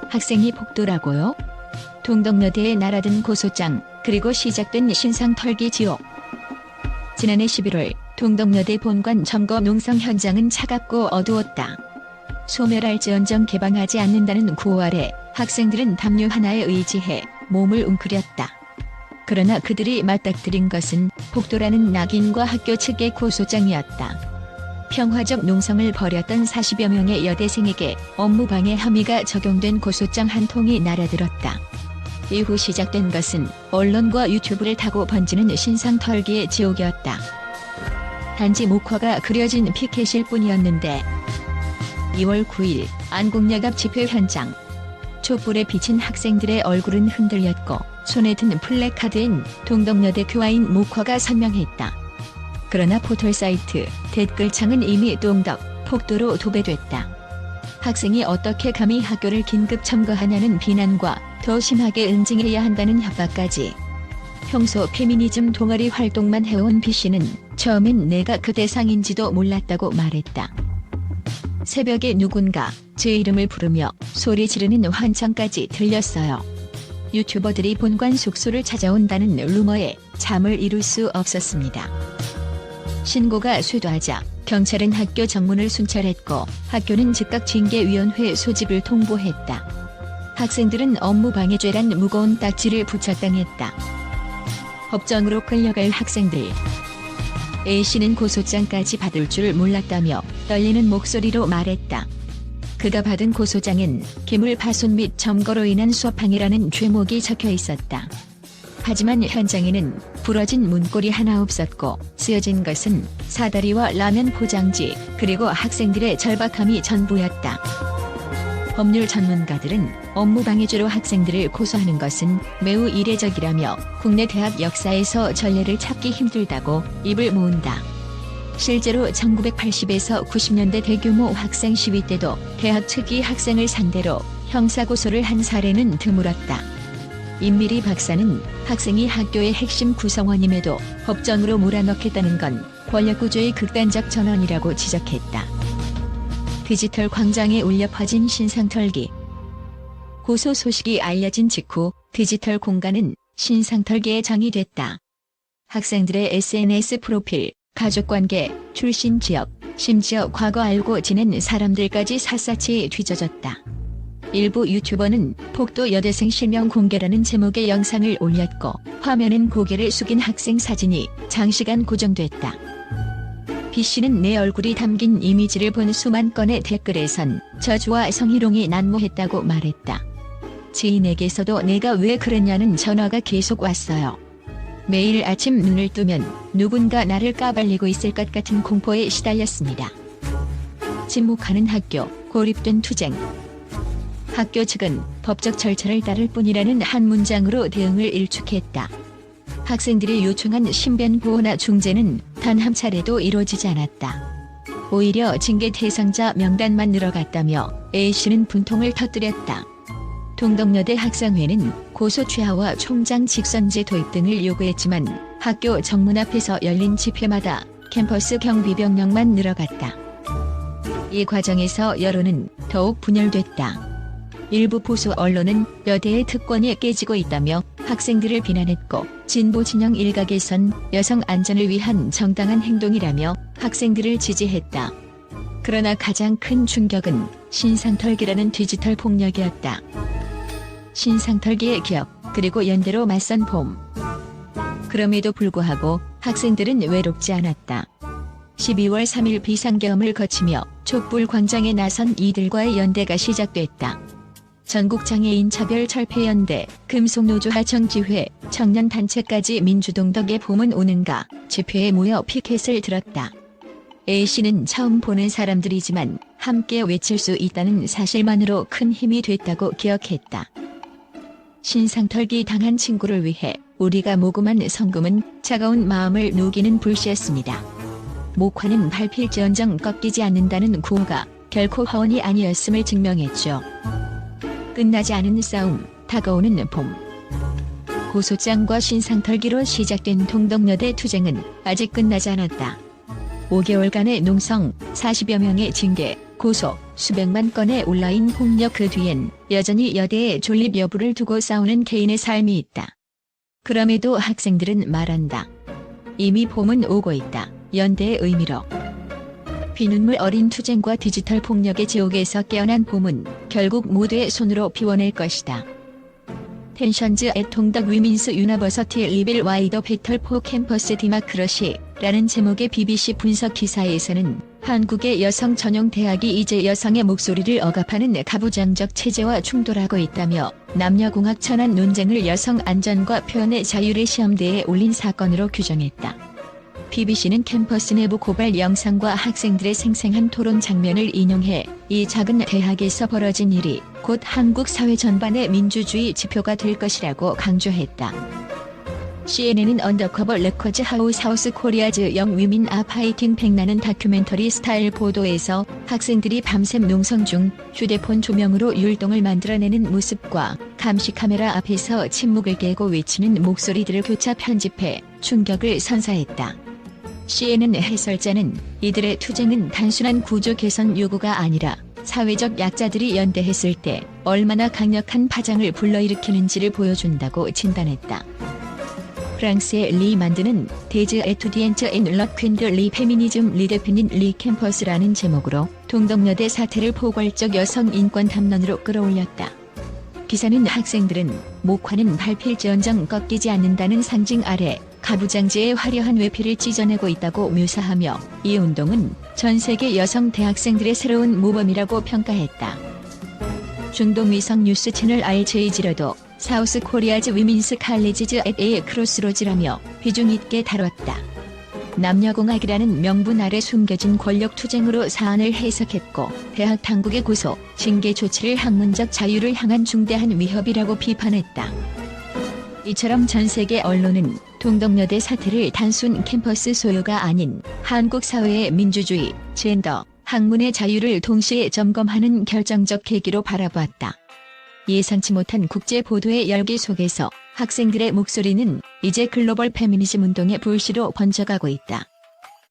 학생이 폭도라고요? 동덕여대에 날아든 고소장, 그리고 시작된 신상 털기 지옥. 지난해 11월 동덕여대 본관 점거 농성 현장은 차갑고 어두웠다. 소멸할지언정 개방하지 않는다는 구호 아래 학생들은 담요 하나에 의지해 몸을 웅크렸다. 그러나 그들이 맞닥뜨린 것은 폭도라는 낙인과 학교 측의 고소장이었다. 평화적 농성을 벌였던 40여 명의 여대생에게 업무방해 혐의가 적용된 고소장 한 통이 날아들었다. 이후 시작된 것은 언론과 유튜브를 타고 번지는 신상 털기의 지옥이었다. 단지 목화가 그려진 피켓일 뿐이었는데 2월 9일 안국역 앞 집회 현장. 촛불에 비친 학생들의 얼굴은 흔들렸고 손에 든 플래카드엔 동덕여대 교화인 목화가 선명했다. 그러나 포털사이트 댓글창은 이미 동덕 폭도로 도배됐다. 학생이 어떻게 감히 학교를 긴급 점거하냐는 비난과 더 심하게 응징해야 한다는 협박까지. 평소 페미니즘 동아리 활동만 해온 B씨는 처음엔 내가 그 대상인지도 몰랐다고 말했다. 새벽에 누군가 제 이름을 부르며 소리 지르는 환청까지 들렸어요. 유튜버들이 본관 숙소를 찾아온다는 루머에 잠을 이룰 수 없었습니다. 신고가 쇄도하자 경찰은 학교 정문을 순찰했고 학교는 즉각 징계위원회 소집을 통보했다. 학생들은 업무방해죄란 무거운 딱지를 부착당했다. 법정으로 끌려갈 학생들. A씨는 고소장까지 받을 줄 몰랐다며 떨리는 목소리로 말했다. 그가 받은 고소장엔 기물 파손 및 점거로 인한 수업방해라는 죄목이 적혀 있었다. 하지만 현장에는 부러진 문고리 하나 없었고 쓰여진 것은 사다리와 라면 포장지 그리고 학생들의 절박함이 전부였다. 법률 전문가들은 업무방해죄로 학생들을 고소하는 것은 매우 이례적이라며 국내 대학 역사에서 전례를 찾기 힘들다고 입을 모은다. 실제로 1980에서 90년대 대규모 학생 시위 때도 대학 측이 학생을 상대로 형사고소를 한 사례는 드물었다. 임미리 박사는 학생이 학교의 핵심 구성원임에도 법정으로 몰아넣겠다는 건 권력구조의 극단적 전환이라고 지적했다. 디지털 광장에 울려 퍼진 신상 털기. 고소 소식이 알려진 직후 디지털 공간은 신상 털기의 장이 됐다. 학생들의 SNS 프로필, 가족관계, 출신 지역, 심지어 과거 알고 지낸 사람들까지 샅샅이 뒤져졌다. 일부 유튜버는 폭도 여대생 실명 공개라는 제목의 영상을 올렸고 화면엔 고개를 숙인 학생 사진이 장시간 고정됐다. B씨는 내 얼굴이 담긴 이미지를 본 수만 건의 댓글에선 저주와 성희롱이 난무했다고 말했다. 지인에게서도 내가 왜 그랬냐는 전화가 계속 왔어요. 매일 아침 눈을 뜨면 누군가 나를 까발리고 있을 것 같은 공포에 시달렸습니다. 침묵하는 학교, 고립된 투쟁. 학교 측은 법적 절차를 따를 뿐이라는 한 문장으로 대응을 일축했다. 학생들이 요청한 신변 보호나 중재는 단 한 차례도 이루어지지 않았다. 오히려 징계 대상자 명단만 늘어갔다며 A씨는 분통을 터뜨렸다. 동덕여대 학생회는 고소 최하와 총장 직선제 도입 등을 요구했지만 학교 정문 앞에서 열린 집회마다 캠퍼스 경비병력만 늘어갔다. 이 과정에서 여론은 더욱 분열됐다. 일부 보수 언론은 여대의 특권이 깨지고 있다며 학생들을 비난했고 진보 진영 일각에선 여성 안전을 위한 정당한 행동이라며 학생들을 지지했다. 그러나 가장 큰 충격은 신상털기라는 디지털 폭력이었다. 신상털기의 기억, 그리고 연대로 맞선 봄. 그럼에도 불구하고 학생들은 외롭지 않았다. 12월 3일 비상계엄을 거치며 촛불 광장에 나선 이들과의 연대가 시작됐다. 전국장애인 차별철폐연대, 금속노조 하청지회, 청년단체까지 민주동덕의 봄은 오는가 집회에 모여 피켓을 들었다. A씨는 처음 보는 사람들이지만 함께 외칠 수 있다는 사실만으로 큰 힘이 됐다고 기억했다. 신상털기 당한 친구를 위해 우리가 모금한 성금은 차가운 마음을 녹이는 불씨였습니다. 목화는 밟힐지언정 꺾이지 않는다는 구호가 결코 허언이 아니었음을 증명했죠. 끝나지 않은 싸움, 다가오는 봄. 고소장과 신상털기로 시작된 동덕여대 투쟁은 아직 끝나지 않았다. 5개월간의 농성, 40여 명의 징계, 고소, 수백만 건의 온라인 폭력 그 뒤엔 여전히 여대의 존립 여부를 두고 싸우는 개인의 삶이 있다. 그럼에도 학생들은 말한다. 이미 봄은 오고 있다. 연대의 의미로. 피눈물 어린 투쟁과 디지털 폭력의 지옥에서 깨어난 봄은 결국 모두의 손으로 비워낼 것이다. 텐션즈 앳 동덕 위민스 유니버서티 리빌 와이더 배틀 포 캠퍼스 디마크러시 라는 제목의 BBC 분석 기사에서는 한국의 여성 전용 대학이 이제 여성의 목소리를 억압하는 가부장적 체제와 충돌하고 있다며 남녀공학 천안 논쟁을 여성 안전과 표현의 자유의 시험대에 올린 사건으로 규정했다. BBC는 캠퍼스 내부 고발 영상과 학생들의 생생한 토론 장면을 인용해 이 작은 대학에서 벌어진 일이 곧 한국 사회 전반의 민주주의 지표가 될 것이라고 강조했다. CNN은 언더커버 레커즈 하우 사우스 코리아즈 영 위민 아 파이팅 백라는 다큐멘터리 스타일 보도에서 학생들이 밤샘 농성 중 휴대폰 조명으로 율동을 만들어내는 모습과 감시 카메라 앞에서 침묵을 깨고 외치는 목소리들을 교차 편집해 충격을 선사했다. CNN 해설자는 이들의 투쟁은 단순한 구조 개선 요구가 아니라 사회적 약자들이 연대했을 때 얼마나 강력한 파장을 불러일으키는지를 보여준다고 진단했다. 프랑스의 리 만드는 데즈 에투디엔트 앤 러퀸드 리 페미니즘 리데피닌 리 캠퍼스라는 제목으로 동덕여대 사태를 포괄적 여성 인권 담론으로 끌어올렸다. 기사는 학생들은 목화는 밟힐지언정 꺾이지 않는다는 상징 아래 가부장제의 화려한 외피를 찢어내고 있다고 묘사하며 이 운동은 전 세계 여성 대학생들의 새로운 모범이라고 평가했다. 중동 위성 뉴스 채널 RJ지로도 사우스 코리아즈 위민스 칼리지즈 앳 A 크로스로즈라며 비중 있게 다뤘다. 남녀공학이라는 명분 아래 숨겨진 권력 투쟁으로 사안을 해석했고 대학 당국의 고소, 징계 조치를 학문적 자유를 향한 중대한 위협이라고 비판했다. 이처럼 전 세계 언론은 동덕여대 사태를 단순 캠퍼스 소요가 아닌 한국 사회의 민주주의, 젠더, 학문의 자유를 동시에 점검하는 결정적 계기로 바라보았다. 예상치 못한 국제 보도의 열기 속에서 학생들의 목소리는 이제 글로벌 페미니즘 운동의 불씨로 번져가고 있다.